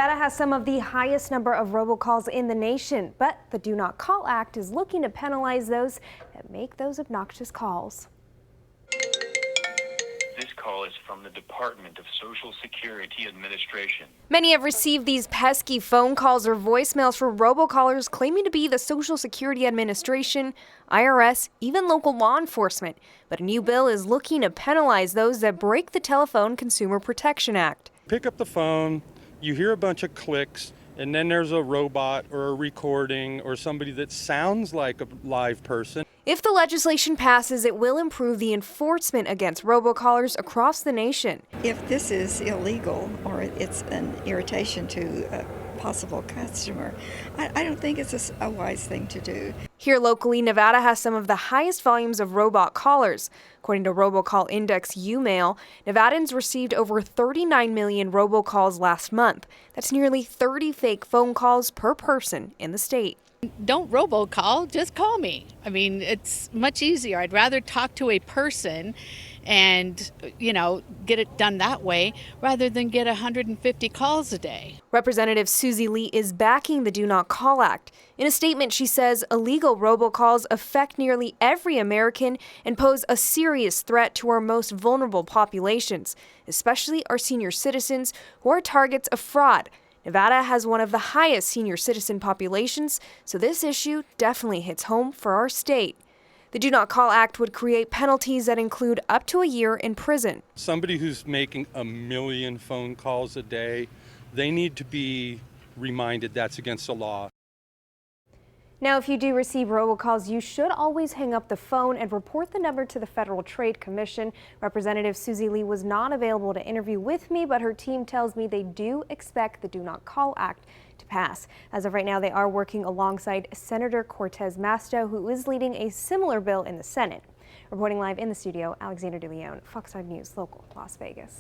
Nevada has some of the highest number of robocalls in the nation, but the Do Not Call Act is looking to penalize those that make those obnoxious calls. This call is from the Department of Social Security Administration. Many have received these pesky phone calls or voicemails from robocallers claiming to be the Social Security Administration, IRS, even local law enforcement. But a new bill is looking to penalize those that break the Telephone Consumer Protection Act. Pick up the phone, you hear a bunch of clicks, and then there's a robot or a recording or somebody that sounds like a live person. If the legislation passes, it will improve the enforcement against robocallers across the nation. If this is illegal or it's an irritation to a possible customer, I don't think it's a wise thing to do. Here locally, Nevada has some of the highest volumes of robot callers. According to Robocall Index UMail, Nevadans received over 39 million robocalls last month. That's nearly 30 fake phone calls per person in the state. Don't robocall, just call me. I mean, it's much easier. I'd rather talk to a person and, get it done that way rather than get 150 calls a day. Representative Susie Lee is backing the Do Not Call Act. In a statement, she says illegal robocalls affect nearly every American and pose a serious threat to our most vulnerable populations, especially our senior citizens who are targets of fraud. Nevada has one of the highest senior citizen populations, so this issue definitely hits home for our state. The Do Not Call Act would create penalties that include up to a year in prison. Somebody who's making 1 million phone calls a day, they need to be reminded that's against the law. Now, if you do receive robocalls, you should always hang up the phone and report the number to the Federal Trade Commission. Representative Susie Lee was not available to interview with me, but her team tells me they do expect the Do Not Call Act to pass. As of right now, they are working alongside Senator Cortez Masto, who is leading a similar bill in the Senate. Reporting live in the studio, Alexander DeLeon, Fox 5 News, local Las Vegas.